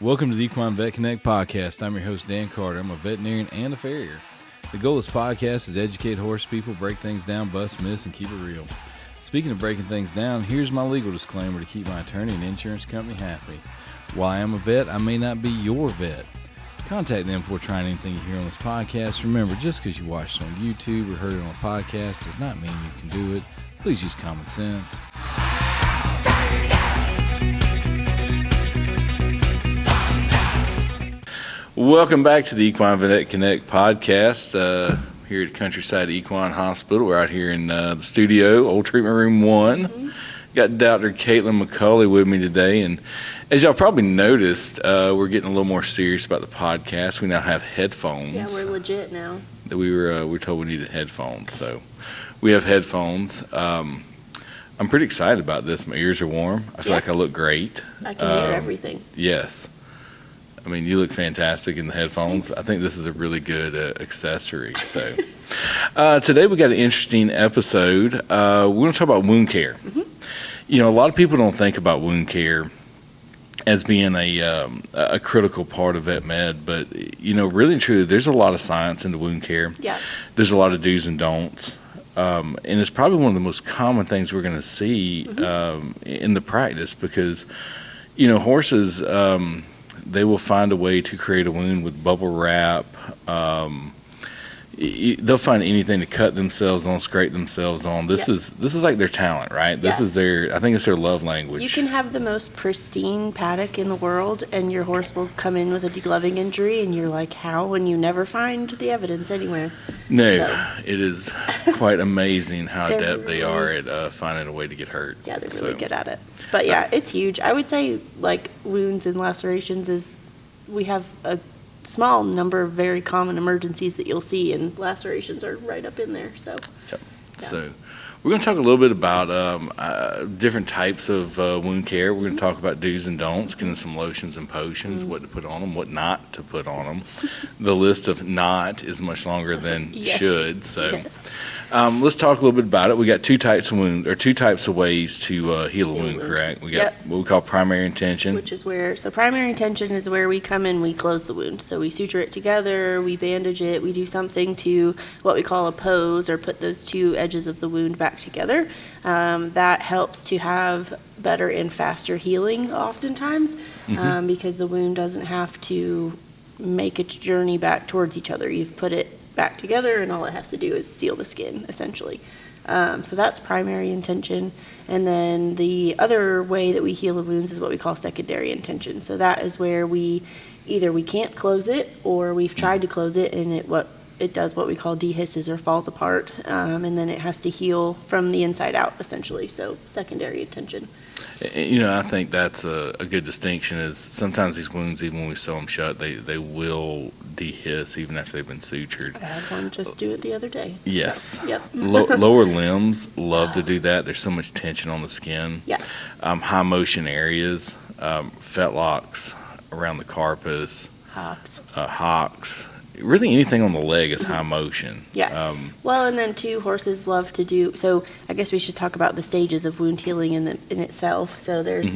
Welcome to the Equine Vet Connect Podcast. I'm your host, Dan Carter. I'm a veterinarian and a farrier. The goal of this podcast is to educate horse people, break things down, bust myths, and keep it real. Speaking of breaking things down, here's my legal disclaimer to keep my attorney and insurance company happy. While I am a vet, I may not be your vet. Contact them before trying anything you hear on this podcast. Remember, just because you watched it on YouTube or heard it on a podcast does not mean you can do it. Please use common sense. Welcome back to the Equine Vet Connect Podcast here at Countryside Equine Hospital. We're out here in the studio, Old Treatment Room 1. Mm-hmm. Got Dr. Caitlyn McCaulley with me today, and as y'all probably noticed, we're getting a little more serious about the podcast. We now have headphones. Yeah, we're legit now. We were told we needed headphones, so we have headphones. I'm pretty excited about this. My ears are warm. I feel like I look great. I can hear everything. Yes. I mean, you look fantastic in the headphones. Thanks. I think this is a really good accessory. So today we got an interesting episode. We're going to talk about wound care. Mm-hmm. You know, a lot of people don't think about wound care as being a critical part of vet med, but, you know, really and truly, there's a lot of science into wound care. Yeah. There's a lot of do's and don'ts. And it's probably one of the most common things we're going to see in the practice because, you know, horses... they will find a way to create a wound with bubble wrap. They'll find anything to cut themselves on, scrape themselves on. This is like their talent, right? This is I think it's their love language. You can have the most pristine paddock in the world, and your horse will come in with a degloving injury, and you're like, how? And you never find the evidence anywhere. No, it is quite amazing how adept they are at finding a way to get hurt. Yeah, they're really good at it. But yeah, it's huge. I would say like wounds and lacerations we have a small number of very common emergencies that you'll see, and lacerations are right up in there. So, So we're going to talk a little bit about different types of wound care. We're going to talk about do's and don'ts, getting some lotions and potions, what to put on them, what not to put on them. The list of not is much longer than should. So let's talk a little bit about it. We got two types of wound, or two types of ways to heal a wound, correct? We got what we call primary intention. Which is primary intention is where we come in, we close the wound. So we suture it together, we bandage it, we do something to what we call a pose, or put those two edges of the wound back together. That helps to have better and faster healing oftentimes, because the wound doesn't have to make its journey back towards each other. You've put it back together, and all it has to do is seal the skin, essentially. So that's primary intention. And then the other way that we heal the wounds is what we call secondary intention. So that is where we can't close it, or we've tried to close it, and it does what we call dehisces, or falls apart, and then it has to heal from the inside out, essentially. So secondary intention. You know, I think that's a good distinction. Is sometimes these wounds, even when we sew them shut, they will dehiss even after they've been sutured. I had one just do it the other day. Yes. So, yep. Lower limbs love to do that. There's so much tension on the skin. Yeah. High motion areas, fetlocks around the carpus, hocks. Really anything on the leg is high motion. Yeah. Well, and then too, horses love to do, so I guess we should talk about the stages of wound healing in itself. So there's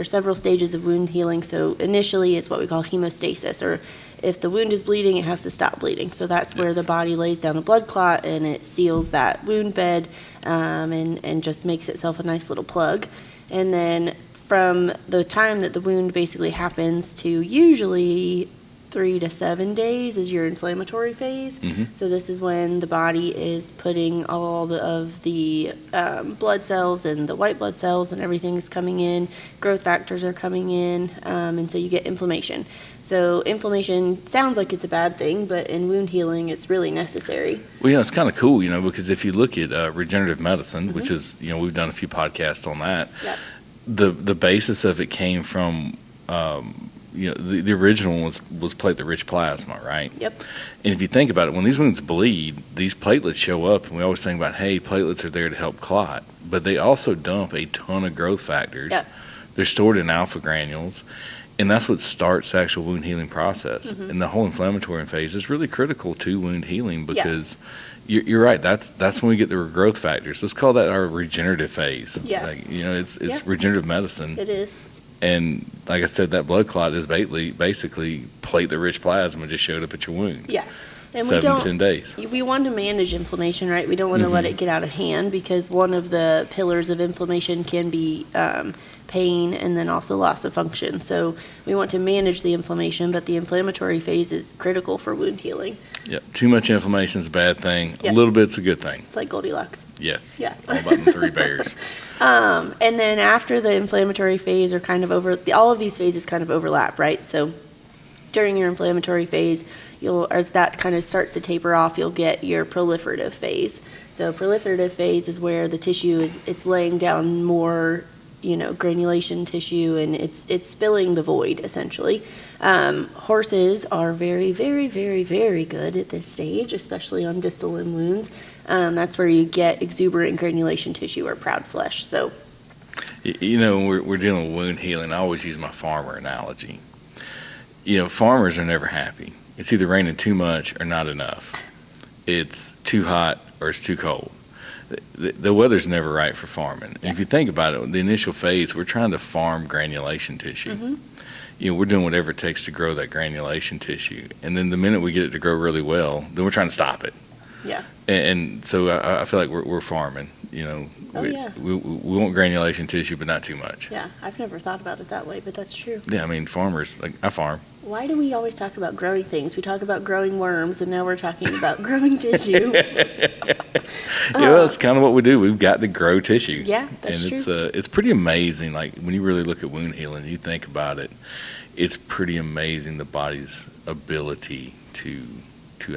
several stages of wound healing. So initially it's what we call hemostasis, or if the wound is bleeding, it has to stop bleeding. So that's where the body lays down a blood clot, and it seals that wound bed, and just makes itself a nice little plug. And then from the time that the wound basically happens to usually 3 to 7 days is your inflammatory phase. So this is when the body is putting all of the blood cells and the white blood cells and everything is coming in. Growth factors are coming in, and so you get inflammation. So inflammation sounds like it's a bad thing, but in wound healing, it's really necessary. Well, yeah, it's kind of cool, you know, because if you look at regenerative medicine, which is, you know, we've done a few podcasts on that. Yep. The basis of it came from you know, the original was platelet-rich plasma, right? Yep. And if you think about it, when these wounds bleed, these platelets show up, and we always think about, hey, platelets are there to help clot, but they also dump a ton of growth factors. Yep. They're stored in alpha granules, and that's what starts the actual wound healing process. And the whole inflammatory phase is really critical to wound healing because you're right. That's when we get the growth factors. Let's call that our regenerative phase. Yeah. Like, you know, it's regenerative medicine. It is. And like I said, that blood clot is basically platelet-rich plasma just showed up at your wound. Yeah. And 7 to 10 days. We want to manage inflammation, right? We don't want to let it get out of hand, because one of the pillars of inflammation can be pain and then also loss of function. So we want to manage the inflammation, but the inflammatory phase is critical for wound healing. Yep. Too much inflammation is a bad thing. Yep. A little bit's a good thing. It's like Goldilocks. Yes. Yeah. All about the 3 bears. And then after the inflammatory phase are kind of all of these phases kind of overlap, right? So during your inflammatory phase, as that kind of starts to taper off, you'll get your proliferative phase. So proliferative phase is where the tissue it's laying down more, granulation tissue, and it's filling the void, essentially. Horses are very, very, very, very good at this stage, especially on distal limb wounds. That's where you get exuberant granulation tissue or proud flesh. So, when we're dealing with wound healing, I always use my farmer analogy. Farmers are never happy. It's either raining too much or not enough. It's too hot or it's too cold. The weather's never right for farming. And if you think about it, the initial phase, we're trying to farm granulation tissue. We're doing whatever it takes to grow that granulation tissue. And then the minute we get it to grow really well, then we're trying to stop it. Yeah. And so I feel like we're farming. We want granulation tissue, but not too much. Yeah, I've never thought about it that way, but that's true. Yeah, farmers, I farm. Why do we always talk about growing things? We talk about growing worms, and now we're talking about growing tissue. Well, it's kind of what we do. We've got to grow tissue. Yeah, that's true. And it's pretty amazing. Like, when you really look at wound healing, you think about it, it's pretty amazing the body's ability to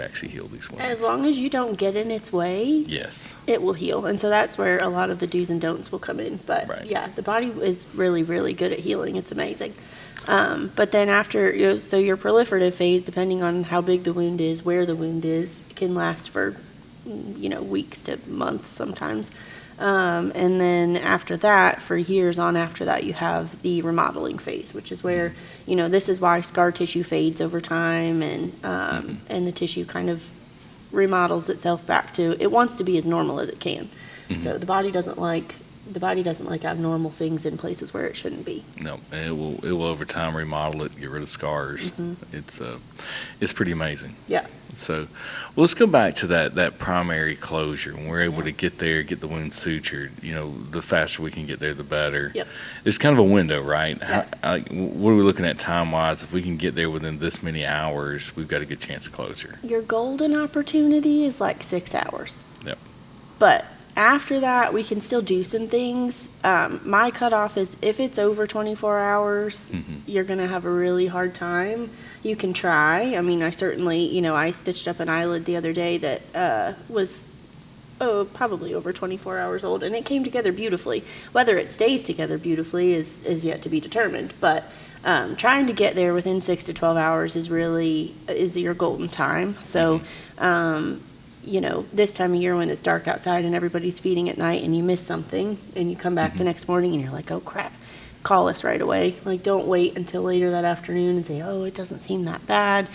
actually heal these wounds. As long as you don't get in its way, yes, it will heal. And so that's where a lot of the do's and don'ts will come in. But yeah, the body is really, really good at healing. It's amazing. But then after, so your proliferative phase, depending on how big the wound is, where the wound is, can last for, weeks to months sometimes. And then after that, for years on after that, you have the remodeling phase, which is where, this is why scar tissue fades over time, and the tissue kind of remodels itself back to, it wants to be as normal as it can. So the body doesn't like abnormal things in places where it shouldn't be. No, and it will over time remodel it, get rid of scars. It's pretty amazing. Yeah. So, let's go back to that primary closure. When we're able to get there, get the wound sutured, the faster we can get there, the better. Yep. There's kind of a window, right? Yeah. What are we looking at time-wise? If we can get there within this many hours, we've got a good chance of closure. Your golden opportunity is like 6 hours. Yep. But after that, we can still do some things. My cutoff is if it's over 24 hours, you're going to have a really hard time. You can try. I certainly, I stitched up an eyelid the other day that was probably over 24 hours old, and it came together beautifully. Whether it stays together beautifully is yet to be determined. But trying to get there within 6 to 12 hours is your golden time. So, this time of year when it's dark outside and everybody's feeding at night and you miss something and you come back the next morning and you're like, oh crap, call us right away. Like, don't wait until later that afternoon and say, oh, it doesn't seem that bad.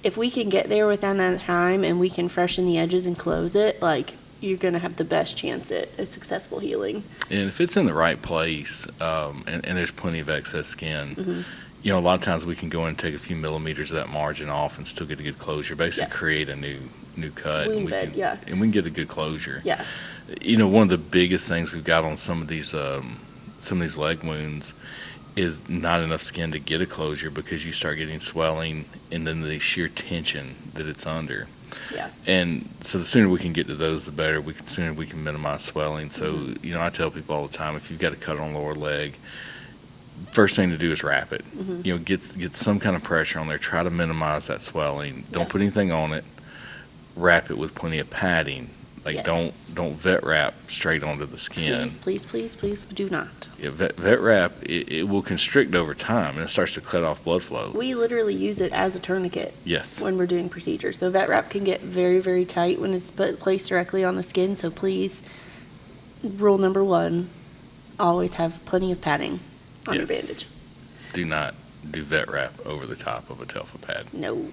If we can get there within that time and we can freshen the edges and close it, like, you're going to have the best chance at a successful healing. And if it's in the right place, and there's plenty of excess skin, a lot of times we can go in and take a few millimeters of that margin off and still get a good closure, basically create a new cut. Wound bed, and we can get a good closure. Yeah. One of the biggest things we've got on some of these leg wounds is not enough skin to get a closure, because you start getting swelling and then the sheer tension that it's under. Yeah. And so the sooner we can get to those, the better. The sooner we can minimize swelling. So, I tell people all the time, if you've got a cut on the lower leg, first thing to do is wrap it. Get some kind of pressure on there. Try to minimize that swelling. Don't put anything on it. Wrap it with plenty of padding. Like, don't vet wrap straight onto the skin. Please do not. Yeah, vet wrap, it will constrict over time, and it starts to cut off blood flow. We literally use it as a tourniquet. Yes. When we're doing procedures. So vet wrap can get very, very tight when it's placed directly on the skin. So please, rule number 1, always have plenty of padding on your bandage. Do not do vet wrap over the top of a Telfa pad. No.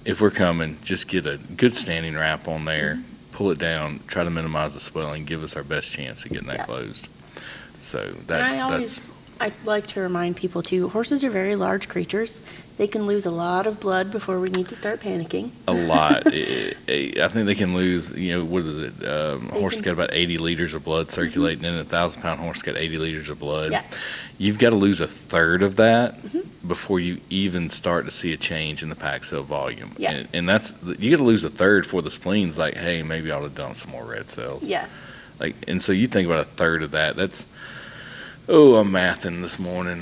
If we're coming, just get a good standing wrap on there, pull it down, try to minimize the swelling, give us our best chance of getting that closed. So I like to remind people too, horses are very large creatures. They can lose a lot of blood before we need to start panicking. A lot. I think they can lose, what is it? Horse got about 80 liters of blood circulating in a 1,000-pound horse got 80 liters of blood. Yeah. You've got to lose a third of that before you even start to see a change in the pack cell volume. Yeah. And that's, you got to lose a third for the spleen's like, hey, maybe I ought to dump some more red cells. Yeah. And so you think about a third of that. That's, I'm mathing this morning,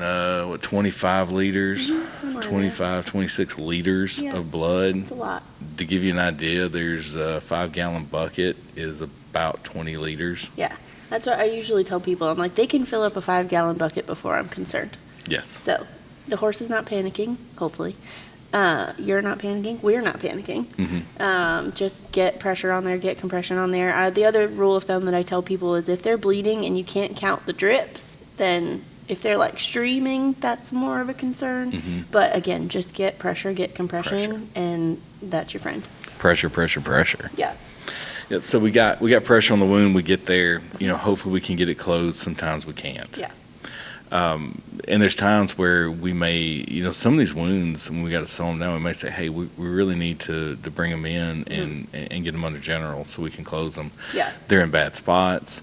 25 liters, 26 liters of blood. That's a lot. To give you an idea, there's a 5-gallon bucket is about 20 liters. Yeah. That's what I usually tell people. I'm like, they can fill up a 5-gallon bucket before I'm concerned. Yes. So the horse is not panicking, hopefully. You're not panicking. We're not panicking. Just get pressure on there, get compression on there. The other rule of thumb that I tell people is if they're bleeding and you can't count the drips, then if they're like streaming, that's more of a concern. But again, just get pressure, get compression, and that's your friend. Pressure. Yeah. Yep. So we got pressure on the wound. We get there. Hopefully we can get it closed. Sometimes we can't. Yeah. And there's times where we may, some of these wounds, when we got to sew them down, we may say, hey, we really need to bring them in and get them under general so we can close them. Yeah. They're in bad spots.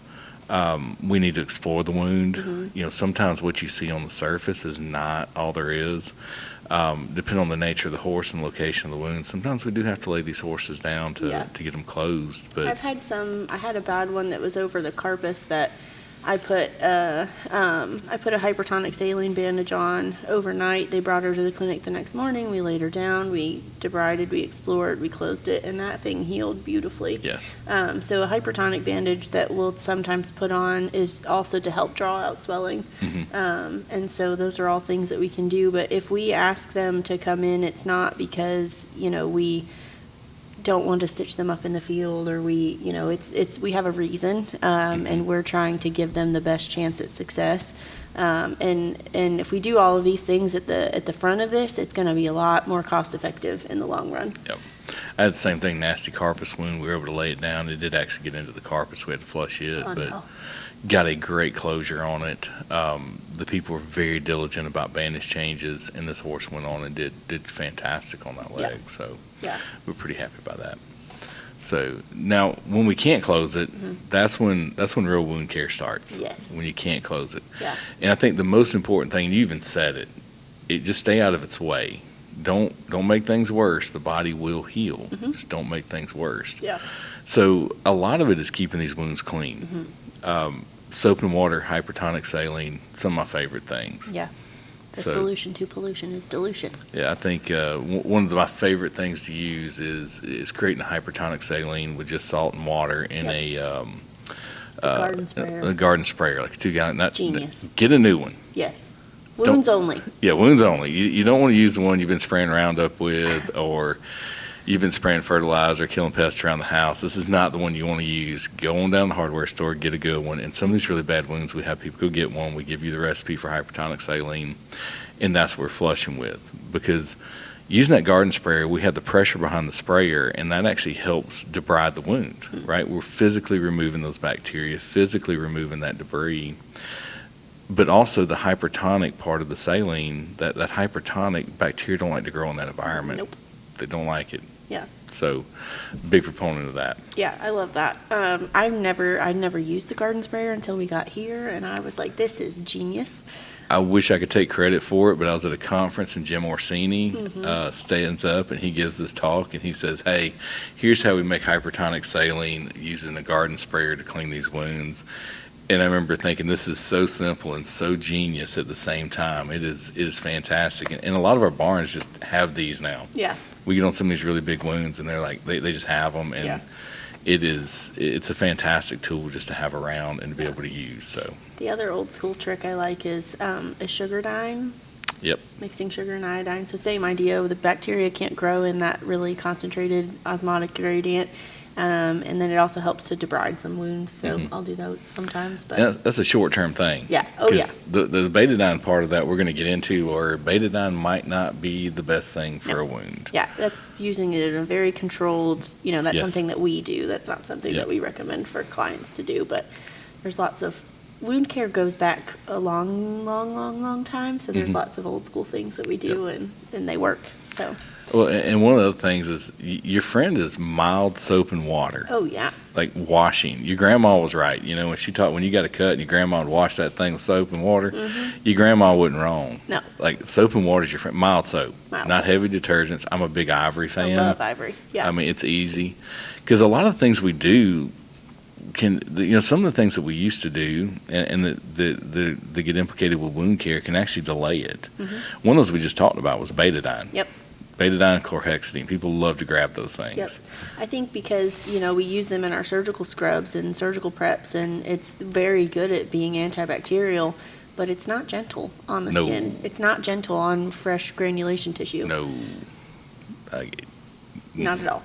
We need to explore the wound. Sometimes what you see on the surface is not all there is. Depending on the nature of the horse and location of the wound, sometimes we do have to lay these horses down to get them closed. But I had a bad one that was over the carpus that I put a hypertonic saline bandage on overnight. They brought her to the clinic the next morning. We laid her down. We debrided. We explored. We closed it, and that thing healed beautifully. Yes. So a hypertonic bandage that we'll sometimes put on is also to help draw out swelling. And so those are all things that we can do. But if we ask them to come in, it's not because we don't want to stitch them up in the field, or we have a reason, and we're trying to give them the best chance at success. And if we do all of these things at the front of this, it's going to be a lot more cost effective in the long run. Yep. I had the same thing, nasty carpus wound. We were able to lay it down. It did actually get into the carpus. We had to flush it, but got a great closure on it. The people were very diligent about bandage changes, and this horse went on and did fantastic on that leg. So we're pretty happy about that. So now, when we can't close it, that's when real wound care starts. Yes. When you can't close it. Yeah. And I think the most important thing, and you even said it, just stay out of its way. Don't make things worse. The body will heal. Just don't make things worse. Yeah. So a lot of it is keeping these wounds clean. Soap and water, hypertonic saline, some of my favorite things. Yeah. The solution to pollution is dilution. Yeah, I think one of my favorite things to use is creating a hypertonic saline with just salt and water in a garden sprayer. A garden sprayer, like a 2-gallon. Genius. Get a new one. Yes. Wounds only. Yeah, wounds only. You don't want to use the one you've been spraying Roundup with, or you've been spraying fertilizer, killing pests around the house. This is not the one you want to use. Go on down to the hardware store, get a good one. And some of these really bad wounds, we have people go get one. We give you the recipe for hypertonic saline, and that's what we're flushing with. Because using that garden sprayer, we have the pressure behind the sprayer, and that actually helps debride the wound, right? We're physically removing those bacteria, physically removing that debris. But also the hypertonic part of the saline, that hypertonic bacteria don't like to grow in that environment. Nope. They don't like it. Yeah. So, big proponent of that. Yeah, I love that. I'd never used the garden sprayer until we got here, and I was like, this is genius. I wish I could take credit for it, but I was at a conference and Jim Orsini stands up and he gives this talk and he says, hey, here's how we make hypertonic saline using a garden sprayer to clean these wounds. And I remember thinking, this is so simple and so genius at the same time. It is fantastic. And a lot of our barns just have these now. Yeah. We get on some of these really big wounds and they're like, they just have them. And it's a fantastic tool just to have around and to be able to use. So the other old school trick I like is a sugar dime. Yep. Mixing sugar and iodine. So same idea. The bacteria can't grow in that really concentrated osmotic gradient. And then it also helps to debride some wounds. So I'll do that sometimes. But yeah, that's a short-term thing. Yeah. Oh, yeah. The Betadine part of that we're going to get into, or Betadine might not be the best thing for a wound. Yeah, that's using it in a very controlled, that's something that we do. That's not something that we recommend for clients to do. But there's lots of wound care goes back a long time. So there's lots of old school things that we do, and they work. So. Well, and one of the other things is your friend is mild soap and water. Oh yeah. Like washing. Your grandma was right. You know, when she taught, when you got a cut and your grandma would wash that thing with soap and water, your grandma wasn't wrong. No. Like soap and water is your friend. Mild soap. Not heavy detergents. I'm a big Ivory fan. I love Ivory. Yeah. I mean, it's easy. Because a lot of things we do some of the things that we used to do and that get implicated with wound care can actually delay it. One of those we just talked about was Betadine. Yep. Betadine and chlorhexidine. People love to grab those things. Yep. I think because, we use them in our surgical scrubs and surgical preps, and it's very good at being antibacterial, but it's not gentle on the skin. It's not gentle on fresh granulation tissue. No. Not at all.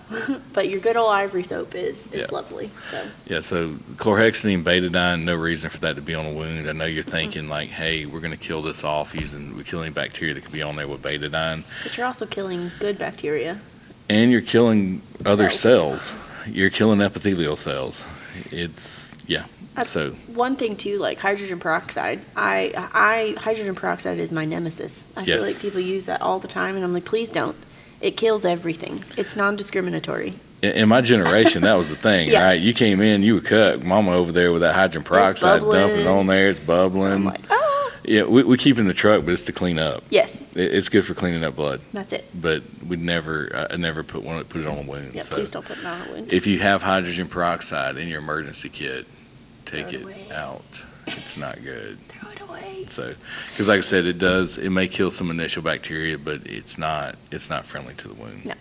But your good old Ivory soap is lovely. So. Yeah, so chlorhexidine, Betadine, no reason for that to be on a wound. I know you're thinking like, hey, we're going to kill this off we're killing bacteria that could be on there with Betadine. But you're also killing good bacteria. And you're killing other cells. You're killing epithelial cells. So one thing too, like hydrogen peroxide. Hydrogen peroxide is my nemesis. I feel like people use that all the time, and I'm like, please don't. It kills everything. It's non-discriminatory. In my generation, that was the thing, right? You came in, you were cut. Mama over there with that hydrogen peroxide, dumping it on there. It's bubbling. I'm like, oh. Yeah, we keep it in the truck, but it's to clean up. Yes. It's good for cleaning up blood. That's it. But I never put it on a wound. Yeah, so please don't put it on a wound. If you have hydrogen peroxide in your emergency kit, take it out. It's not good. Throw it away. So, because like I said, it may kill some initial bacteria, but it's not friendly to the wound. No.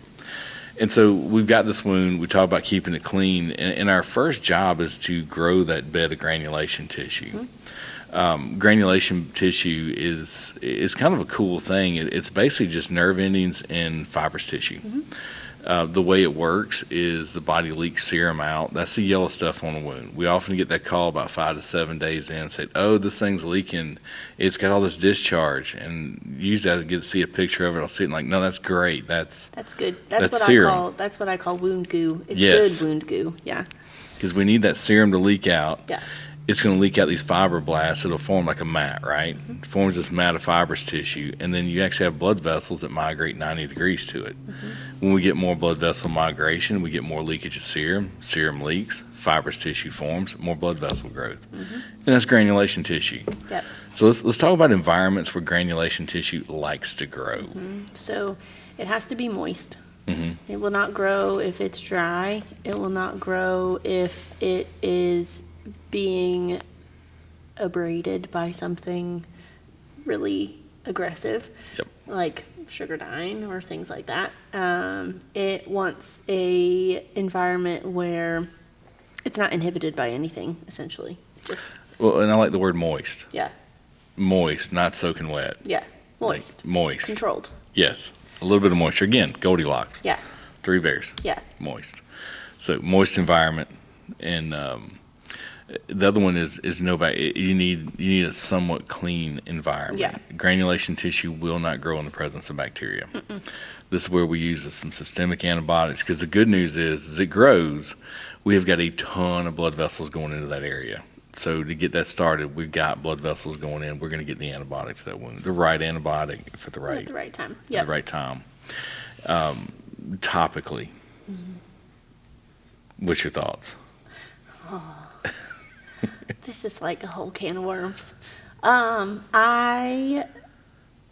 And so we've got this wound. We talk about keeping it clean, and our first job is to grow that bed of granulation tissue. Granulation tissue is kind of a cool thing. It's basically just nerve endings and fibrous tissue. The way it works is the body leaks serum out. That's the yellow stuff on a wound. We often get that call about 5 to 7 days in and say, oh, this thing's leaking. It's got all this discharge. And usually I get to see a picture of it. I'll see it and like, no, that's great. That's good. That's what serum. That's what I call wound goo. It's Yes. good wound goo. Yeah. Because we need that serum to leak out. Yeah. It's going to leak out these fibroblasts. It'll form like a mat, right? It forms this mat of fibrous tissue, and then you actually have blood vessels that migrate 90 degrees to it. When we get more blood vessel migration, we get more leakage of serum. Serum leaks, fibrous tissue forms, more blood vessel growth. And that's granulation tissue. Yep. So let's talk about environments where granulation tissue likes to grow. So it has to be moist. It will not grow if it's dry. It will not grow if it is being abraded by something really aggressive, like sugar dyeing or things like that. It wants a environment where it's not inhibited by anything, essentially. Well, and I like the word moist. Yeah. Moist, not soaking wet. Yeah. Moist. Like moist. Controlled. Yes. A little bit of moisture. Again, Goldilocks. Yeah. 3 bears. Yeah. Moist. So moist environment, and the other one is you need a somewhat clean environment. Yeah. Granulation tissue will not grow in the presence of bacteria. This is where we use some systemic antibiotics, because the good news is as it grows, we have got a ton of blood vessels going into that area. So to get that started, we've got blood vessels going in. We're going to get the antibiotics to that wound, the right antibiotic at the right time. At the right time. Topically, what's your thoughts? This is like a whole can of worms. I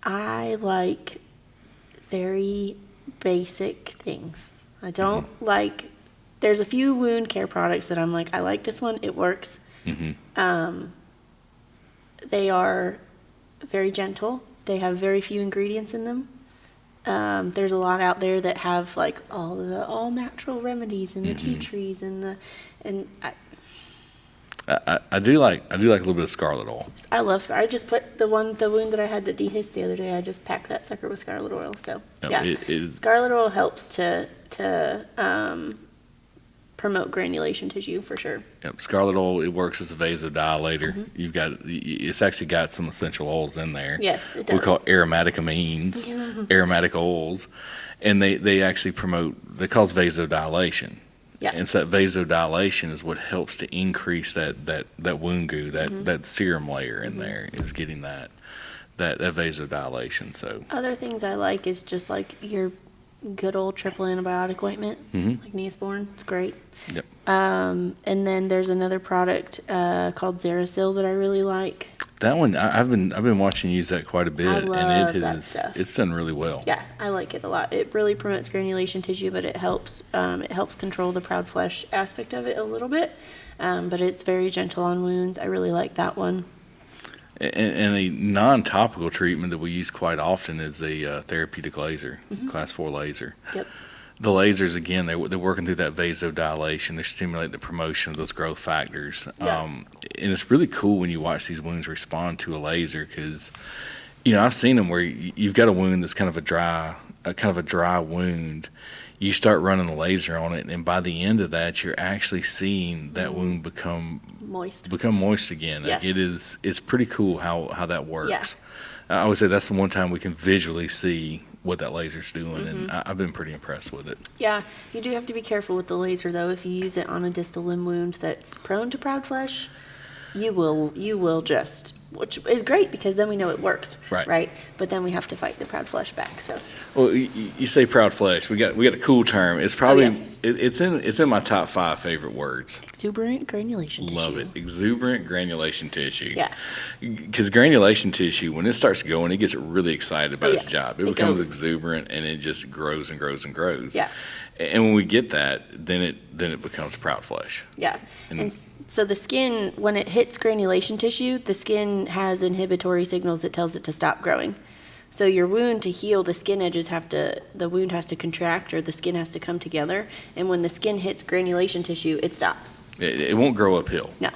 like very basic things. I don't like. There's a few wound care products that I'm like, I like this one. It works. They are very gentle. They have very few ingredients in them. There's a lot out there that have like all natural remedies and the tea trees I do like a little bit of scarlet oil. I love scarlet. I just put the wound that I had that dehisced the other day. I just packed that sucker with scarlet oil. So scarlet oil helps to promote granulation tissue for sure. Yep, scarlet oil, it works as a vasodilator. It's actually got some essential oils in there. Yes, it does. We call aromatic amines, aromatic oils, and they actually promote. They cause vasodilation. Yeah. And so that vasodilation is what helps to increase that wound goo, that serum layer in there is getting that vasodilation. So other things I like is just like your good old triple antibiotic ointment, like Neosporin. It's great. Yep. And then there's another product called Xerasil that I really like. That one, I've been watching you use that quite a bit, I love and that stuff. It's done really well. Yeah, I like it a lot. It really promotes granulation tissue, but it helps control the proud flesh aspect of it a little bit. But it's very gentle on wounds. I really like that one. And a non-topical treatment that we use quite often is a therapeutic laser, class 4 laser. Yep. The lasers, again, they're working through that vasodilation. They stimulate the promotion of those growth factors. Yeah. And it's really cool when you watch these wounds respond to a laser because, I've seen them where you've got a wound that's kind of a dry wound. You start running the laser on it, and by the end of that, you're actually seeing that wound become moist again. Yeah. Like it's pretty cool how that works. Yeah. I would say that's the one time we can visually see what that laser's doing, and I've been pretty impressed with it. Yeah, you do have to be careful with the laser though. If you use it on a distal limb wound that's prone to proud flesh, you will just, which is great because then we know it works, right? But then we have to fight the proud flesh back. So, well, you say proud flesh. We got a cool term. It's probably it's in my top 5 favorite words. Exuberant granulation tissue. Love it. Exuberant granulation tissue. Yeah. Because granulation tissue, when it starts going, it gets really excited about its job. It becomes goes. exuberant, and it just grows and grows and grows. Yeah. And when we get that, then it becomes proud flesh. Yeah. And so the skin, when it hits granulation tissue, the skin has inhibitory signals that tells it to stop growing. So your wound to heal, the wound has to contract or the skin has to come together. And when the skin hits granulation tissue, it stops. It won't grow uphill. No.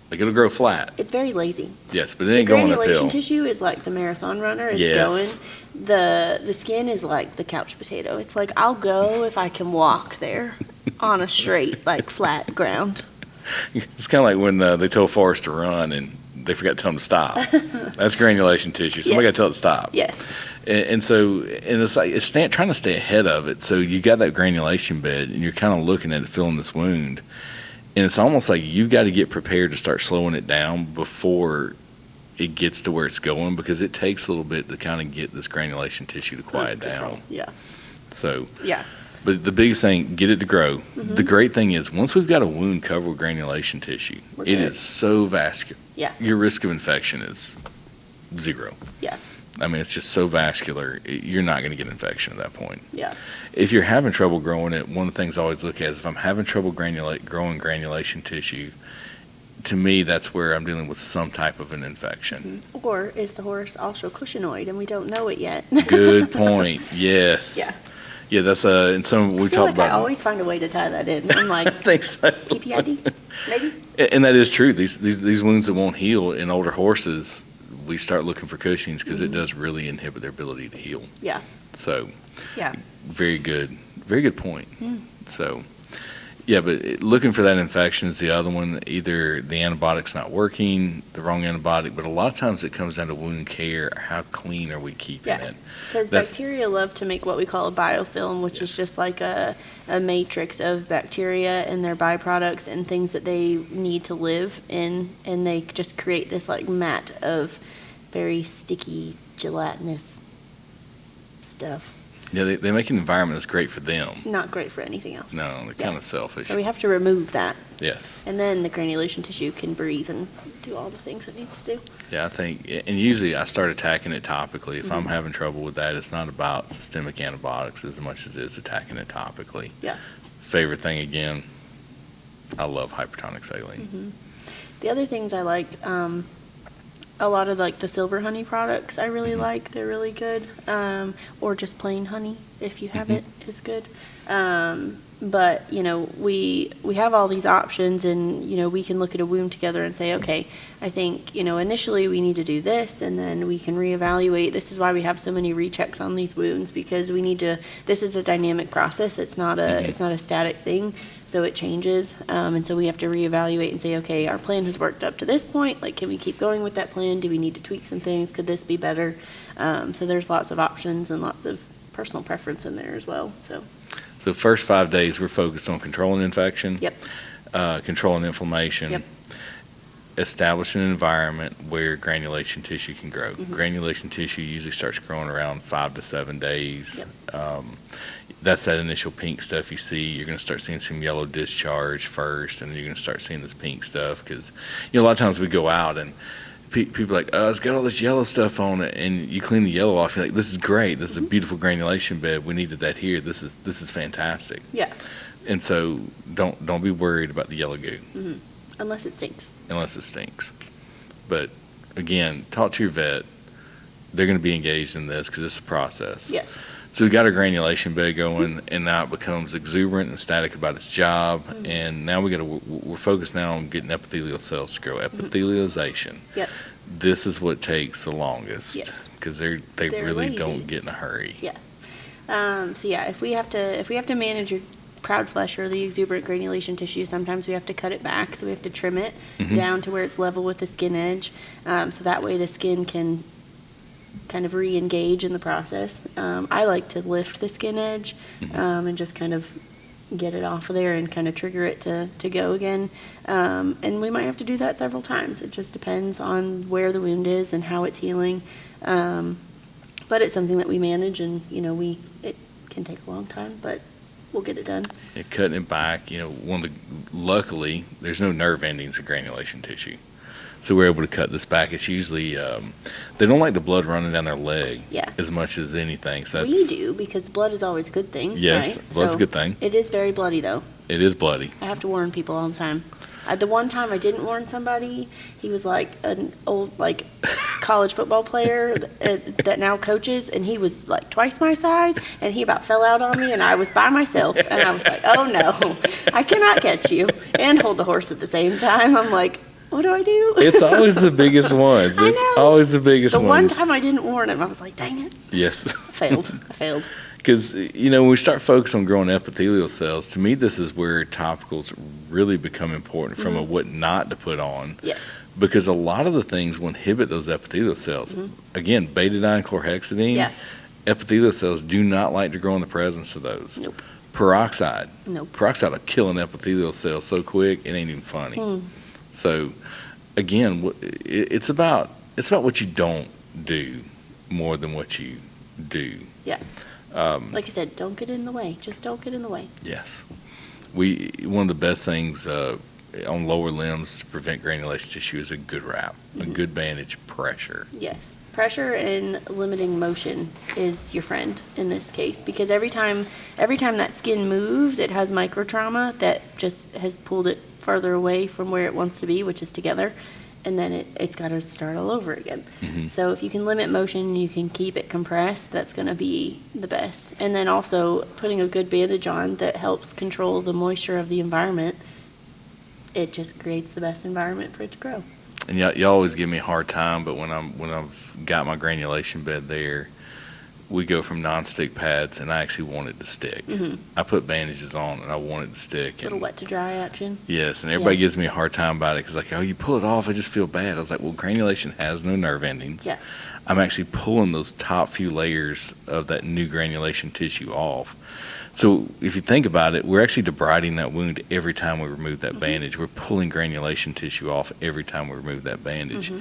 Like it'll grow flat. It's very lazy. Yes, but it ain't going uphill. The granulation tissue is like the marathon runner. It's going. The skin is like the couch potato. It's like I'll go if I can walk there on a straight, like flat ground. It's kind of like when they told Forrest to run and they forgot to tell him to stop. That's granulation tissue. Somebody got to tell it to stop. Yes. And it's like it's trying to stay ahead of it. So you got that granulation bed and you're kind of looking at it, feeling this wound. And it's almost like you've got to get prepared to start slowing it down before it gets to where it's going because it takes a little bit to kind of get this granulation tissue to quiet down. Yeah. So. Yeah. But the biggest thing, get it to grow. The great thing is once we've got a wound covered with granulation tissue, it is so vascular. Yeah. Your risk of infection is 0. Yeah. I mean, it's just so vascular, you're not going to get infection at that point. Yeah. If you're having trouble growing it, one of the things I always look at is if I'm having trouble growing granulation tissue, to me, that's where I'm dealing with some type of an infection. Or is the horse also cushingoid and we don't know it yet? Good point. Yes. Yeah. Yeah, that's and some we talked about. I always find a way to tie that in. I'm like, I think so. PPID, maybe. And that is true. These wounds that won't heal in older horses, we start looking for Cushing's because it does really inhibit their ability to heal. Yeah. So. Yeah. Very good point. So. Yeah, but looking for that infection is the other one. Either the antibiotic's not working, the wrong antibiotic, but a lot of times it comes down to wound care. How clean are we keeping it? Because bacteria love to make what we call a biofilm, which is just like a matrix of bacteria and their byproducts and things that they need to live in, and they just create this like mat of very sticky, gelatinous stuff. Yeah, they make an environment that's great for them. Not great for anything else. No, they're kind of selfish. So we have to remove that. Yes. And then the granulation tissue can breathe and do all the things it needs to do. Yeah, I think, and usually I start attacking it topically. If I'm having trouble with that, it's not about systemic antibiotics as much as it is attacking it topically. Yeah. Favorite thing, again, I love hypertonic saline. The other things I like, a lot of like the silver honey products I really like. They're really good. Or just plain honey, if you have it, is good. But, you know, we have all these options and, you know, we can look at a wound together and say, okay, I think, you know, initially we need to do this and then we can reevaluate. This is why we have so many rechecks on these wounds because we need to, this is a dynamic process. It's not a static thing. So it changes. And so we have to reevaluate and say, okay, our plan has worked up to this point. Like, can we keep going with that plan? Do we need to tweak some things? Could this be better? So there's lots of options and lots of personal preference in there as well. So So first 5 days, we're focused on controlling infection, Yep. Controlling inflammation, Yep. establishing an environment where granulation tissue can grow. Mm-hmm. Granulation tissue usually starts growing around 5 to 7 days. Yep. That's that initial pink stuff you see. You're going to start seeing some yellow discharge first, and then you're going to start seeing this pink stuff because, a lot of times we go out and people are like, oh, it's got all this yellow stuff on it, and you clean the yellow off. You're like, this is great. This is a beautiful granulation bed. We needed that here. This is fantastic. Yeah. And so don't be worried about the yellow goo. Mm-hmm. Unless it stinks. But again, talk to your vet. They're going to be engaged in this because it's a process. Yes. So we got our granulation bed going, and now it becomes exuberant and static about its job. Mm-hmm. And now we're focused now on getting epithelial cells to grow. Epithelialization. Yep. This is what takes the longest. Yes. Because they They're really lazy. don't get in a hurry. Yeah. So yeah, if we have to manage your proud flesh or the exuberant granulation tissue, sometimes we have to cut it back. So we have to trim it down to where it's level with the skin edge. So that way the skin can kind of re-engage in the process. I like to lift the skin edge and just kind of get it off of there and kind of trigger it to go again. And we might have to do that several times. It just depends on where the wound is and how it's healing. But it's something that we manage, and it can take a long time, but we'll get it done. Yeah, cutting it back, luckily there's no nerve endings in granulation tissue. So we're able to cut this back. It's usually, they don't like the blood running down their leg as much as anything. So we do, because blood is always a good thing. Yes, right? blood's a good thing. It is very bloody, though. It is bloody. I have to warn people all the time. The one time I didn't warn somebody, he was like an old college football player that now coaches, and he was like twice my size, and he about fell out on me, and I was by myself, and I was like, oh no, I cannot catch you and hold the horse at the same time. I'm like, what do I do? It's always the biggest ones. I It's know. always the biggest The one ones. time I didn't warn him, I was like, dang it. Yes. I failed. Because, when we start focusing on growing epithelial cells, to me, this is where topicals really become important from a what not to put on. Yes. Because a lot of the things will inhibit those epithelial cells. Again, betadine, chlorhexidine, Yeah. epithelial cells do not like to grow in the presence of those. Nope. Peroxide. Nope. Peroxide will kill an epithelial cell so quick, it ain't even funny. So, again, it's about what you don't do more than what you do. Yeah. Like I said, don't get in the way. Just don't get in the way. Yes. One of the best things on lower limbs to prevent granulation tissue is a good wrap, a good bandage, pressure. Yes. Pressure and limiting motion is your friend in this case, because every time that skin moves, it has micro trauma that just has pulled it farther away from where it wants to be, which is together, and then it's got to start all over again. So if you can limit motion, you can keep it compressed, that's going to be the best. And then also putting a good bandage on that helps control the moisture of the environment, it just creates the best environment for it to grow. And y'all always give me a hard time, but when I've got my granulation bed there, we go from non-stick pads, and I actually want it to stick. I put bandages on, and I want it to stick. Little wet to dry action. Yes, and everybody gives me a hard time about it because, oh, you pull it off, I just feel bad. I was like, well, granulation has no nerve endings. Yeah. I'm actually pulling those top few layers of that new granulation tissue off. So if you think about it, we're actually debriding that wound every time we remove that bandage. We're pulling granulation tissue off every time we remove that bandage.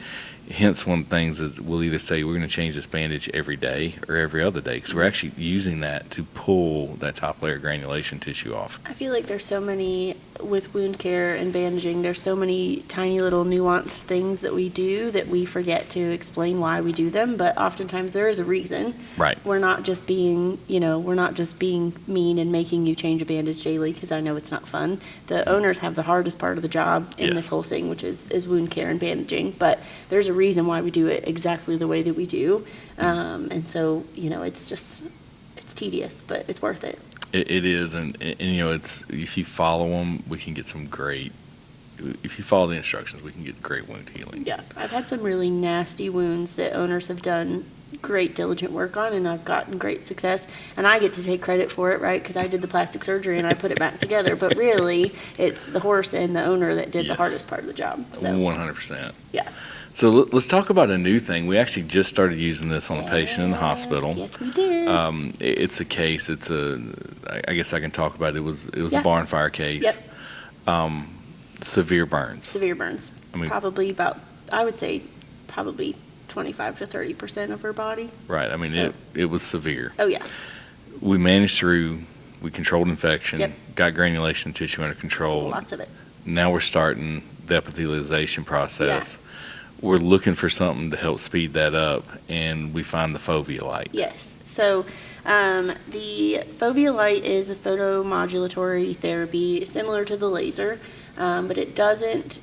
Hence, one of the things that we'll either say we're going to change this bandage every day or every other day, because we're actually using that to pull that top layer of granulation tissue off. I feel like there's so many, with wound care and bandaging, there's so many tiny little nuanced things that we do that we forget to explain why we do them, but oftentimes there is a reason. Right. We're not just being mean and making you change a bandage daily, because I know it's not fun. The owners have the hardest part of the job in this whole thing, which is wound care and bandaging, but there's a reason why we do it exactly the way that we do. And so, it's tedious, but it's worth it. It is, and it's, if you follow them, we can get some great if you follow the instructions, we can get great wound healing. Yeah, I've had some really nasty wounds that owners have done great diligent work on, and I've gotten great success, and I get to take credit for it, right, because I did the plastic surgery and I put it back together, but really it's the horse and the owner that did the hardest part of the job. So 100%. yeah. So let's talk about a new thing. We actually just started using this on a patient in the hospital. Yes, we did. It's a case. I guess I can talk about it. It was a barn fire case. Yep. Severe burns. Severe burns. I mean, I would say probably 25 to 30% of her body. Right. I mean, So- it was severe. Oh yeah. We managed through. We controlled infection. Yep. Got granulation tissue under control. Lots of it. Now we're starting the epithelialization process. We're looking for something to help speed that up, and we find the Phovia light. Yes. So the Phovia light is a photomodulatory therapy similar to the laser, but it doesn't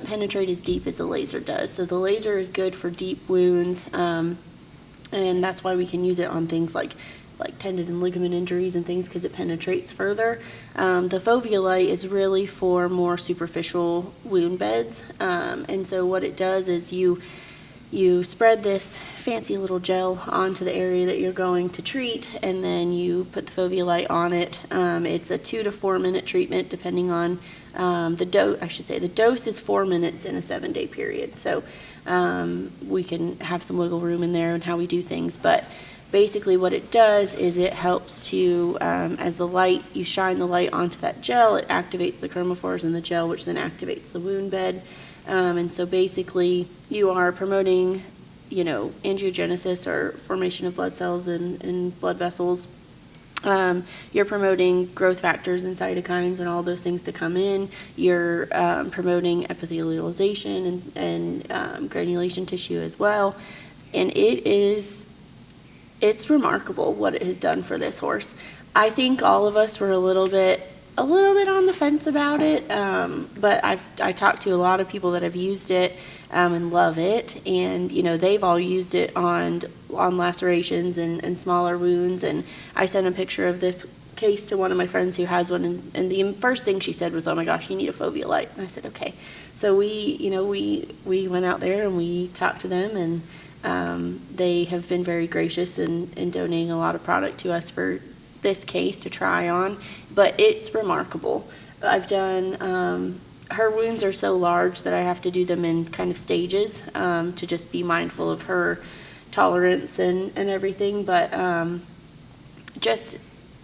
penetrate as deep as the laser does. So the laser is good for deep wounds, and that's why we can use it on things like tendon and ligament injuries and things, because it penetrates further. The Phovia light is really for more superficial wound beds, and so what it does is you spread this fancy little gel onto the area that you're going to treat, and then you put the Phovia light on it. It's a 2 to 4 minute treatment depending on the dose. I should say the dose is 4 minutes in a 7-day period, so we can have some wiggle room in there and how we do things, but basically what it does is it helps to, as you shine the light onto that gel, it activates the chromophores in the gel, which then activates the wound bed. And so basically you are promoting, angiogenesis or formation of blood cells and blood vessels. You're promoting growth factors and cytokines and all those things to come in. You're promoting epithelialization and granulation tissue as well. And it's remarkable what it has done for this horse. I think all of us were a little bit on the fence about it, but I talked to a lot of people that have used it and love it, and they've all used it on lacerations and smaller wounds. And I sent a picture of this case to one of my friends who has one, and the first thing she said was, "Oh my gosh, you need a Phovia light." And I said, "Okay." So we went out there and we talked to them, and they have been very gracious in donating a lot of product to us for this case to try on, but it's remarkable. I've done, her wounds are so large that I have to do them in kind of stages to just be mindful of her tolerance and everything, but just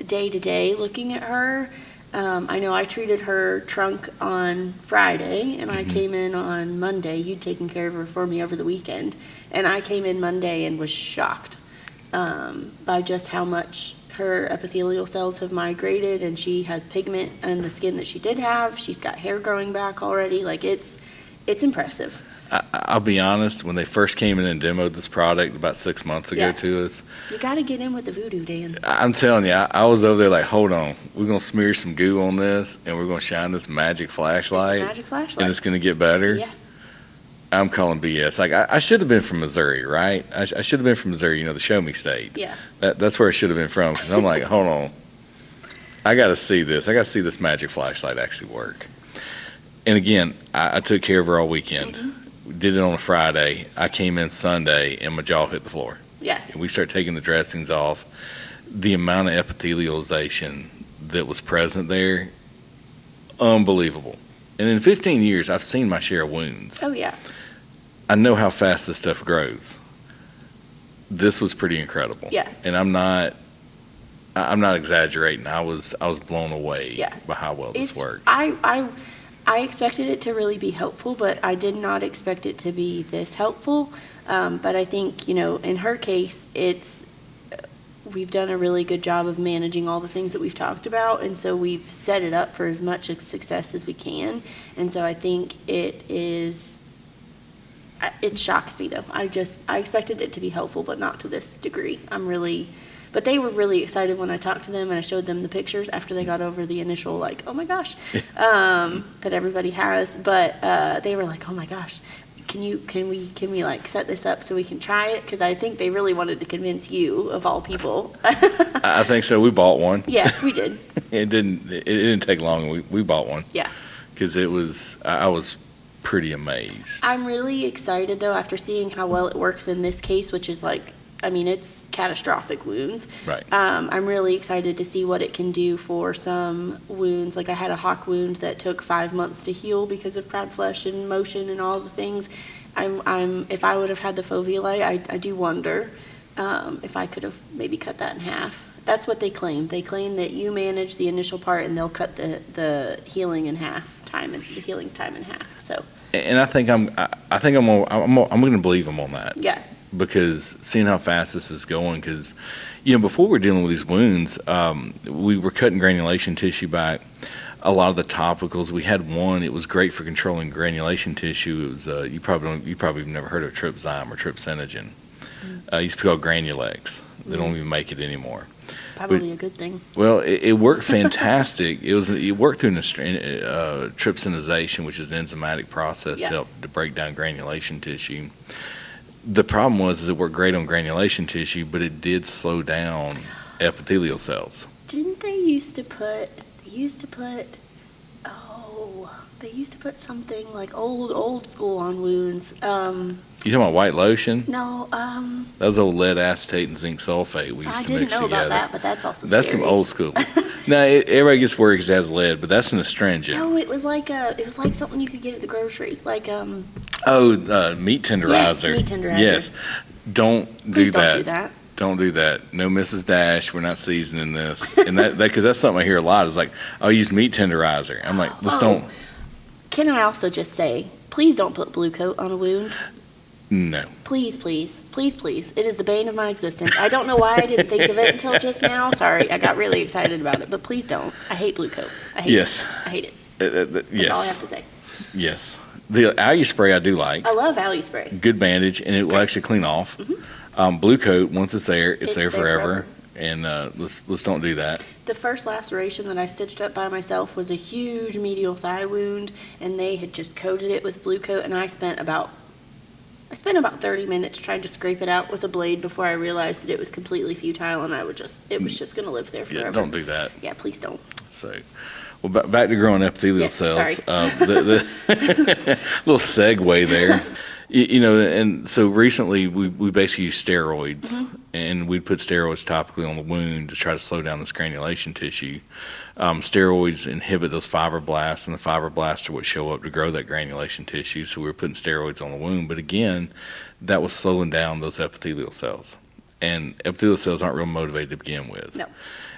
day to day looking at her, I know I treated her trunk on Friday, and I came in on Monday. You'd taken care of her for me over the weekend, and I came in Monday and was shocked by just how much her epithelial cells have migrated, and she has pigment in the skin that she did have. She's got hair growing back already. Like, it's impressive. I'll be honest, when they first came in and demoed this product about 6 months ago to us. You got to get in with the voodoo, Dan. I'm telling you, I was over there like, hold on. We're going to smear some goo on this, and we're going to shine this magic flashlight. It's a magic flashlight. And it's going to get better. Yeah. I'm calling BS. Like, I should have been from Missouri, right? I should have been from Missouri, the Show Me State. Yeah. That's where I should have been from. Because I'm like, hold on. I got to see this. I got to see this magic flashlight actually work. And again, I took care of her all weekend. Did it on a Friday. I came in Sunday, and my jaw hit the floor. Yeah. And we started taking the dressings off. The amount of epithelialization that was present there, unbelievable. And in 15 years, I've seen my share of wounds. Oh, yeah. I know how fast this stuff grows. This was pretty incredible. Yeah. And I'm not exaggerating. I was blown away by how well this worked. I expected it to really be helpful, but I did not expect it to be this helpful. But I think, in her case, we've done a really good job of managing all the things that we've talked about, and so we've set it up for as much success as we can. And so I think it shocks me, though. I expected it to be helpful, but not to this degree. But they were really excited when I talked to them and I showed them the pictures after they got over the initial, like, oh my gosh, that everybody has. But they were like, oh my gosh, can we like set this up so we can try it? Because I think they really wanted to convince you, of all people. I think so. We bought one. Yeah, we did. It didn't take long. We bought one. Yeah. because I was pretty amazed. I'm really excited, though, after seeing how well it works in this case, which is like, I mean, it's catastrophic wounds. Right. I'm really excited to see what it can do for some wounds. Like I had a hock wound that took 5 months to heal because of proud flesh and motion and all the things. If I would have had the Phovia light, I do wonder if I could have maybe cut that in half. That's what they claim. They claim that you manage the initial part and they'll cut the healing in half time and the healing time in half. So. And I think I'm going to believe them on that. Yeah. Because seeing how fast this is going, because, before we're dealing with these wounds, we were cutting granulation tissue back. A lot of the topicals, we had one, it was great for controlling granulation tissue. It was, you probably have never heard of Tripzyme or Tripsinogen. It used to be called Granulex. They don't even make it anymore. Probably a good thing. Well, it worked fantastic. It worked through trypsinization, which is an enzymatic process to break down granulation tissue. The problem was it worked great on granulation tissue, but it did slow down epithelial cells. Didn't they used to put something like old school on wounds. You talking about white lotion? No. That was old lead acetate and zinc sulfate we used to mix together. I didn't know about that, but that's also scary. That's some old school. Now, everybody gets worried because it has lead, but that's an astringent. No, it was like something you could get at the grocery, like meat tenderizer. Yes, meat tenderizer. Yes. Please don't do that. Don't do that. No, Mrs. Dash, we're not seasoning this. And that because that's something I hear a lot is like, I'll use meat tenderizer. I'm like, don't. Can I also just say, please don't put Blue-Kote on a wound. No. Please, please, please, please. It is the bane of my existence. I don't know why I didn't think of it until just now. Sorry, I got really excited about it, but please don't. I hate Blue-Kote. I hate it. I hate it. That's all I have to say. Yes. The Alu spray I do like. I love Alu spray. Good bandage, and it will actually clean off. Mm-hmm. Blue-Kote, once it's there, it's there forever. And let's don't do that. The first laceration that I stitched up by myself was a huge medial thigh wound, and they had just coated it with Blue-Kote, and I spent about 30 minutes trying to scrape it out with a blade before I realized that it was completely futile, and it was just going to live there forever. Yeah, don't do that. Yeah, please don't. So, well, back to growing epithelial cells. Sorry. The little segue there. And so recently we basically used steroids, and we'd put steroids topically on the wound to try to slow down this granulation tissue. Steroids inhibit those fibroblasts, and the fibroblasts are what show up to grow that granulation tissue. So we were putting steroids on the wound, but again, that was slowing down those epithelial cells, and epithelial cells aren't real motivated to begin with. No.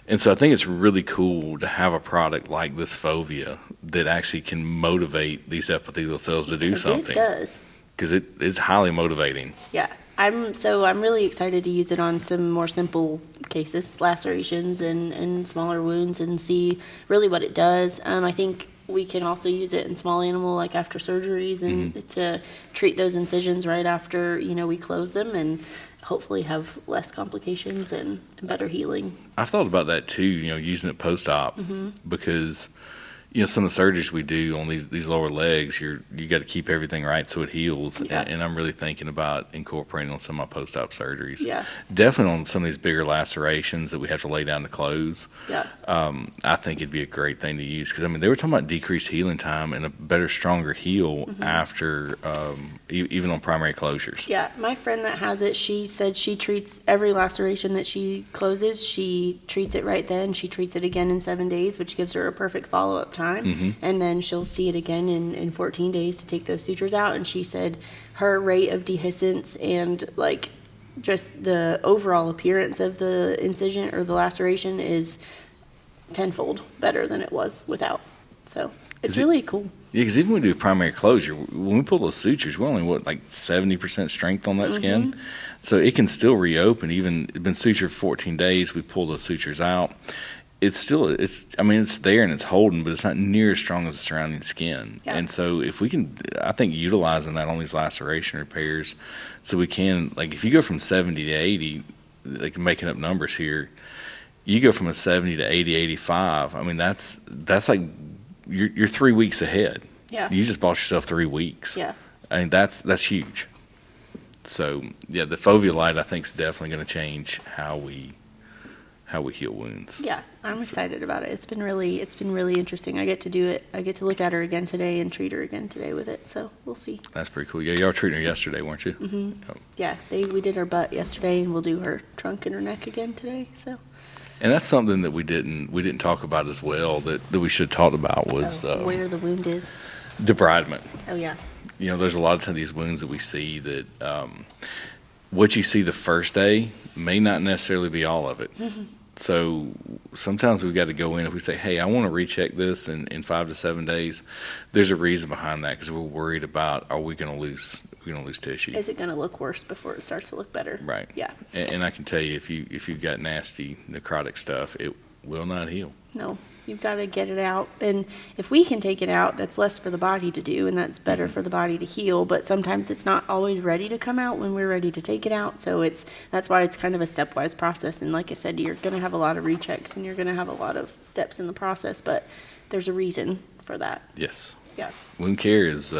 And so I think it's really cool to have a product like this Phovia that actually can motivate these epithelial cells to do something. It does. Because it is highly motivating. Yeah. I'm really excited to use it on some more simple cases, lacerations and smaller wounds, and see really what it does. I think we can also use it in small animal, like after surgeries, and to treat those incisions right after, we close them, and hopefully have less complications and better healing. I've thought about that too, using it post-op, because some of the surgeries we do on these lower legs, you got to keep everything right so it heals. Yeah. And I'm really thinking about incorporating on some of my post-op surgeries. Yeah. Definitely on some of these bigger lacerations that we have to lay down to close. Yeah. I think it'd be a great thing to use because they were talking about decreased healing time and a better, stronger heal after even on primary closures. Yeah. My friend that has it, she said she treats every laceration that she closes. She treats it right then. She treats it again in 7 days, which gives her a perfect follow-up time. And then she'll see it again in 14 days to take those sutures out. And she said her rate of dehiscence and just the overall appearance of the incision or the laceration is tenfold better than it was without. So it's really cool. Yeah, because even when we do primary closure, when we pull those sutures, we're only 70% strength on that skin, so it can still reopen. Even it's been sutured for 14 days, we pull those sutures out. It's there and it's holding, but it's not near as strong as the surrounding skin. Yeah. And so if we can, I think utilizing that on these laceration repairs, so we can, if you go from 70 to 80, making up numbers here, you go from a 70 to 80, 85. That's like you're 3 weeks ahead. Yeah. You just bought yourself 3 weeks. Yeah. That's huge. So yeah, the Phovia light I think is definitely going to change how we we heal wounds. Yeah, I'm excited about it. It's been really interesting. I get to do it. I get to look at her again today and treat her again today with it. So we'll see. That's pretty cool. Yeah, y'all were treating her yesterday, weren't you? Mm-hmm. Oh. Yeah, we did her butt yesterday, and we'll do her trunk and her neck again today. So. And that's something that we didn't talk about as well that we should have talked about was where the wound is. Debridement. Oh yeah. You know, there's a lot of these wounds that we see that what you see the first day may not necessarily be all of it. Mm-hmm. So sometimes we've got to go in. If we say, hey, I want to recheck this in 5 to 7 days, there's a reason behind that because we're worried about, are we going to lose tissue? Is it going to look worse before it starts to look better? Right. Yeah. And I can tell you, if you've got nasty necrotic stuff, it will not heal. No, you've got to get it out. And if we can take it out, that's less for the body to do, and that's better for the body to heal. But sometimes it's not always ready to come out when we're ready to take it out. So that's why it's kind of a stepwise process. And like I said, you're going to have a lot of rechecks, and you're going to have a lot of steps in the process. But there's a reason for that. Yes. Yeah. Wound care is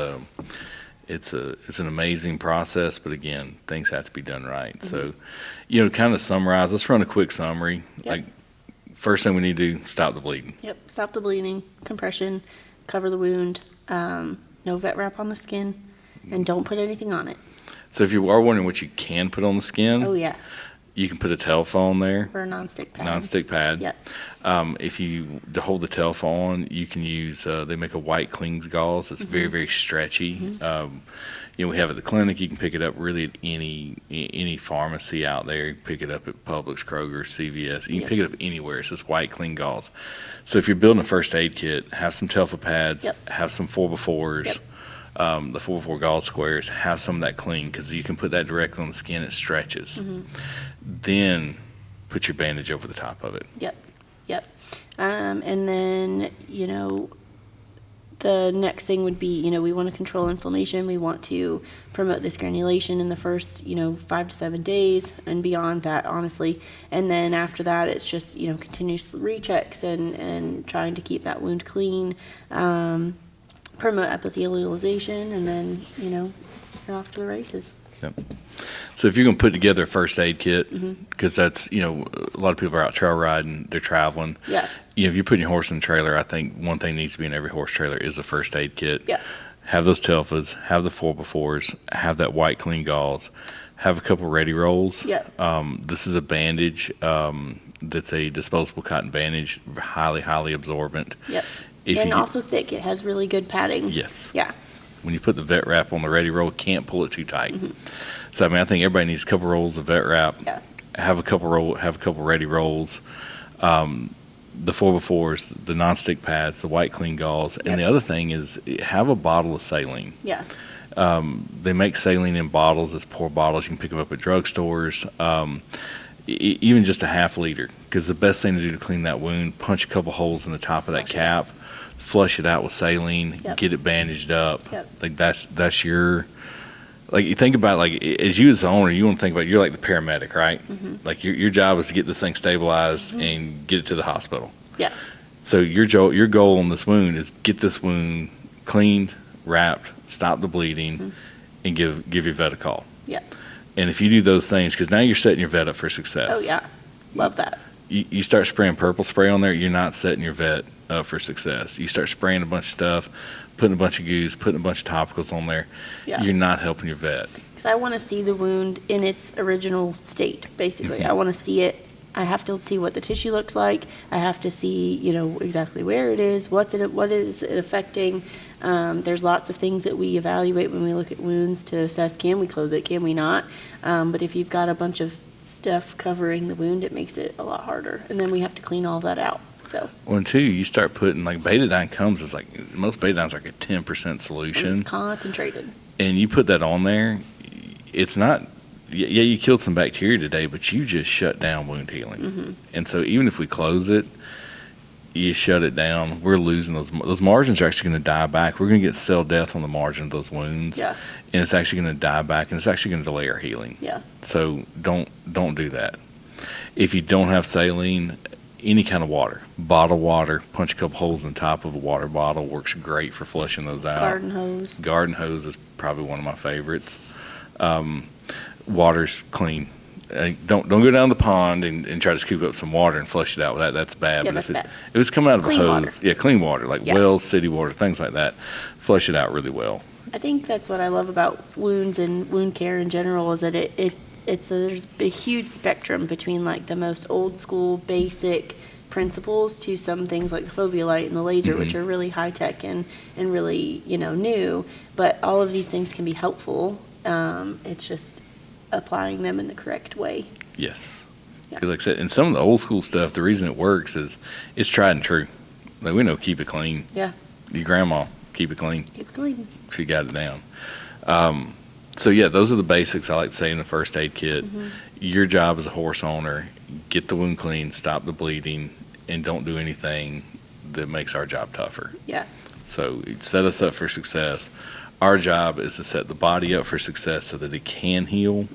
it's an amazing process, but again, things have to be done right. Mm-hmm. So, to kind of summarize, let's run a quick summary. Yep. Like, first thing we need to do, stop the bleeding. Yep, stop the bleeding, compression, cover the wound, no vet wrap on the skin, and don't put anything on it. So if you are wondering what you can put on the skin, oh yeah, you can put a telephone there. Or a nonstick pad. Nonstick pad. Yep. If to hold the telephone, you can use, they make a white cling gauze that's very, very stretchy. Mm-hmm. We have at the clinic, you can pick it up really at any pharmacy out there. You can pick it up at Publix, Kroger, CVS. You can pick it up anywhere. It's this white cling gauze. So if you're building a first aid kit, have some Telfa pads, have some 4x4s, the 4x4 gauze squares, have some of that cling because you can put that directly on the skin. It stretches. Mm-hmm. Then put your bandage over the top of it. Yep. And then, the next thing would be, we want to control inflammation. We want to promote this granulation in the first, 5 to 7 days and beyond that, honestly. And then after that, it's just, continuous rechecks and trying to keep that wound clean, promote epithelialization, and then, you're off to the races. Yep. So if you're going to put together a first aid kit, because that's, a lot of people are out trail riding, they're traveling. Yeah. If you're putting your horse in a trailer, I think one thing needs to be in every horse trailer is a first aid kit. Yeah. Have those Telfas, have the 4x4s, have that white clean gauze, have a couple ready rolls. Yeah. This is a bandage that's a disposable cotton bandage, highly, highly absorbent. Yep. And also thick. It has really good padding. Yes. Yeah. When you put the vet wrap on the ready roll, can't pull it too tight. Mm-hmm. So I think everybody needs a couple rolls of vet wrap. Yeah. Have a couple ready rolls, the 4x4s, the nonstick pads, the white clean gauze, and the other thing is have a bottle of saline. Yeah. They make saline in bottles. It's pour bottles. You can pick them up at drugstores. Even just a half liter, because the best thing to do to clean that wound, punch a couple holes in the top of that cap. Flush it out with saline, get it bandaged up. Yep. Like that's your, like you think about it, like as you as the owner, you want to think about, you're like the paramedic, right? Mm-hmm. Like your job is to get this thing stabilized and get it to the hospital. Yeah. So your goal on this wound is get this wound cleaned, wrapped, stop the bleeding, and give your vet a call. Yeah. And if you do those things, because now you're setting your vet up for success. Oh yeah, love that. You start spraying purple spray on there, you're not setting your vet up for success. You start spraying a bunch of stuff, putting a bunch of goos, putting a bunch of topicals on there, you're not helping your vet. Because I want to see the wound in its original state, basically. I want to see it. I have to see what the tissue looks like. I have to see, exactly where it is, what is it affecting. There's lots of things that we evaluate when we look at wounds to assess, can we close it, can we not? But if you've got a bunch of stuff covering the wound, it makes it a lot harder. And then we have to clean all that out. So. Well, and two, you start putting, like Betadine comes as like, most Betadine's like a 10% solution. And it's concentrated. And you put that on there, it's not, you killed some bacteria today, but you just shut down wound healing. Mm-hmm. And so even if we close it, you shut it down, we're losing those margins are actually going to die back. We're going to get cell death on the margin of those wounds. Yeah. And it's actually going to die back, and it's actually going to delay our healing. Yeah. So don't do that. If you don't have saline, any kind of water, bottled water, punch a couple holes in the top of a water bottle, works great for flushing those out. Garden hose is probably one of my favorites. Water's clean. don't go down the pond and try to scoop up some water and flush it out. That's bad. Yeah, but that's bad. if it's coming out of Clean a water. hose, clean water, like wells, city water, things like that, flush it out really well. I think that's what I love about wounds and wound care in general is that there's a huge spectrum between like the most old school basic principles to some things like the Phovia light and the laser, which are really high tech and really new. But all of these things can be helpful. It's just applying them in the correct way. Yes. Yeah. Because like I said, in some of the old school stuff, the reason it works is it's tried and true. Like we know, keep it clean. Yeah. Your grandma, keep it clean. Keep it clean. She got it down. So yeah, those are the basics I like to say in the first aid kit. Your job as a horse owner, get the wound clean, stop the bleeding, and don't do anything that makes our job tougher. Yeah. So set us up for success. Our job is to set the body up for success so that it can heal.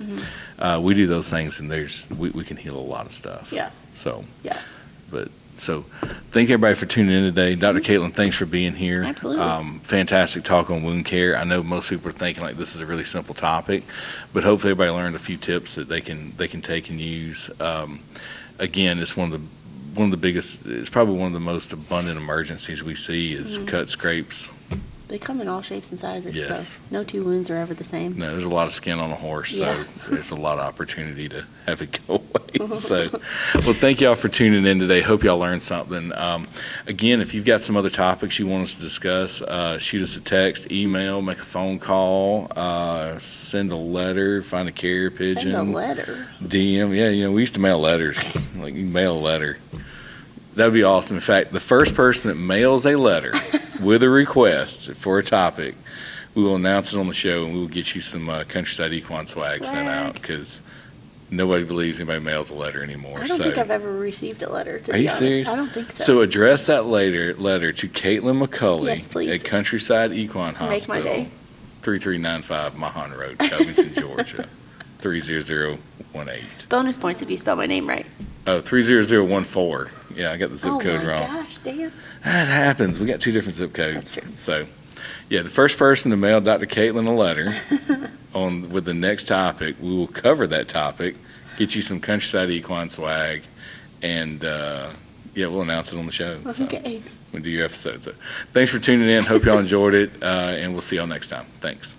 We do those things, and we can heal a lot of stuff. Yeah. So. Yeah. So thank everybody for tuning in today. Dr. Caitlyn, thanks for being here. Absolutely. Fantastic talk on wound care. I know most people are thinking like this is a really simple topic, but hopefully everybody learned a few tips that they can take and use. Again, it's one of the biggest. It's probably one of the most abundant emergencies we see is cut scrapes. They come in all shapes and sizes, Yes. so no two wounds are ever the same. No, there's a lot of skin on a horse, Yeah. so there's a lot of opportunity to have it go away. So, well, thank y'all for tuning in today. Hope y'all learned something. Again, if you've got some other topics you want us to discuss, shoot us a text, email, make a phone call, send a letter, find a carrier pigeon. Send a letter. DM. Yeah, we used to mail letters. Like, you can mail a letter. That would be awesome. In fact, the first person that mails a letter with a request for a topic, we will announce it on the show, and we will get you some Countryside Equine swag sent out because nobody believes anybody mails a letter anymore. I don't think I've ever received a letter, to Are be you honest. serious? I don't think so. So address that letter to Caitlyn McCaulley Yes, please. at Countryside Equine Hospital. Make my day. 3395 Mahan Road, Covington, Georgia, 30018. Bonus points if you spell my name right. Oh, 30014. Yeah, I got the zip code wrong. Oh my gosh, Dan. That happens. We got two different zip codes. That's true. So, yeah, the first person to mail Dr. Caitlyn a letter with the next topic, we will cover that topic, get you some Countryside Equine swag, and we'll announce it on the show. Okay. So we'll do your episode. So, thanks for tuning in. Hope y'all enjoyed it, and we'll see y'all next time. Thanks.